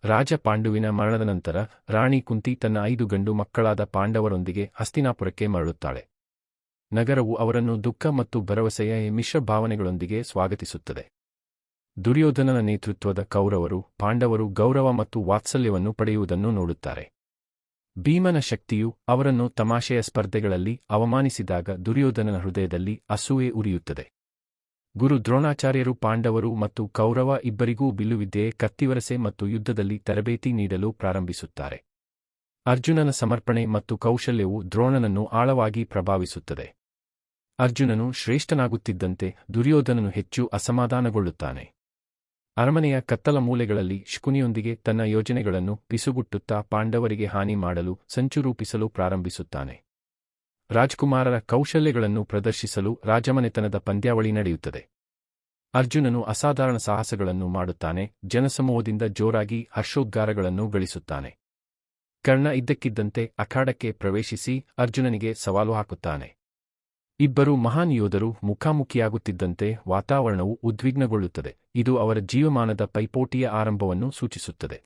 ರಾಜ ಪಾಂಡುವಿನ ಮರಣದ ನಂತರ ರಾಣಿ ಕುಂತಿ ತನ್ನ 5 ಗಂಡು ಮಕ್ಕಳಾದ ಪಾಂಡವರೊಂದಿಗೆ ಹಸ್ತಿನಾಪುರಕ್ಕೆ ಮರಳುತ್ತಾಳೆ. ನಗರವು ಅವರನ್ನು ದುಃಖ ಮತ್ತು ಭರವಸೆಯ ಮಿಶ್ರ ಭಾವನೆಗಳೊಂದಿಗೆ ಸ್ವಾಗತಿಸುತ್ತದೆ. ದುರ್ಯೋಧನನ ನೇತೃತ್ವದ ಕೌರವರು ಪಾಂಡವರು ಗೌರವ ಮತ್ತು ವಾತ್ಸಲ್ಯವನ್ನು ಪಡೆಯುವುದನ್ನು ನೋಡುತ್ತಾರೆ. ಭೀಮನ ಶಕ್ತಿಯು ಅವರನ್ನು ತಮಾಷೆಯ ಸ್ಪರ್ಧೆಗಳಲ್ಲಿ ಅವಮಾನಿಸಿದಾಗ ದುರ್ಯೋಧನನ ಹೃದಯದಲ್ಲಿ ಅಸೂಯೆ ಉರಿಯುತ್ತದೆ. ಗುರು ದ್ರೋಣಾಚಾರ್ಯರು ಪಾಂಡವರು ಮತ್ತು ಕೌರವ ಇಬ್ಬರಿಗೂ ಬಿಲ್ಲುವಿದ್ಯೆ, ಕತ್ತಿವರಸೆ ಮತ್ತು ಯುದ್ಧದಲ್ಲಿ ತರಬೇತಿ ನೀಡಲು ಪ್ರಾರಂಭಿಸುತ್ತಾರೆ. ಅರ್ಜುನನ ಸಮರ್ಪಣೆ ಮತ್ತು ಕೌಶಲ್ಯವು ದ್ರೋಣನನ್ನು ಆಳವಾಗಿ ಪ್ರಭಾವಿಸುತ್ತದೆ. ಅರ್ಜುನನು ಶ್ರೇಷ್ಠನಾಗುತ್ತಿದ್ದಂತೆ ದುರ್ಯೋಧನನು ಹೆಚ್ಚು ಅಸಮಾಧಾನಗೊಳ್ಳುತ್ತಾನೆ. ಅರಮನೆಯ ಕತ್ತಲ ಮೂಲೆಗಳಲ್ಲಿ ಶಕುನಿಯೊಂದಿಗೆ ತನ್ನ ಯೋಜನೆಗಳನ್ನು ಪಿಸುಗುಟ್ಟುತ್ತಾ ಪಾಂಡವರಿಗೆ ಹಾನಿ ಮಾಡಲು ಸಂಚು ರೂಪಿಸಲು ಪ್ರಾರಂಭಿಸುತ್ತಾನೆ. ರಾಜ್ಕುಮಾರರ ಕೌಶಲ್ಯಗಳನ್ನು ಪ್ರದರ್ಶಿಸಲು ರಾಜಮನೆತನದ ಪಂದ್ಯಾವಳಿ ನಡೆಯುತ್ತದೆ. ಅರ್ಜುನನು ಅಸಾಧಾರಣ ಸಾಹಸಗಳನ್ನು ಮಾಡುತ್ತಾನೆ, ಜನಸಮೂಹದಿಂದ ಜೋರಾಗಿ ಹರ್ಷೋದ್ಗಾರಗಳನ್ನು ಗಳಿಸುತ್ತಾನೆ. ಕರ್ಣ ಇದ್ದಕ್ಕಿದ್ದಂತೆ ಅಖಾಡಕ್ಕೆ ಪ್ರವೇಶಿಸಿ ಅರ್ಜುನನಿಗೆ ಸವಾಲು ಹಾಕುತ್ತಾನೆ. ಇಬ್ಬರು ಮಹಾನ್ ಯೋಧರು ಮುಖಾಮುಖಿಯಾಗುತ್ತಿದ್ದಂತೆ ವಾತಾವರಣವು ಉದ್ವಿಗ್ನಗೊಳ್ಳುತ್ತದೆ. ಇದು ಅವರ ಜೀವಮಾನದ ಪೈಪೋಟಿಯ ಆರಂಭವನ್ನು ಸೂಚಿಸುತ್ತದೆ.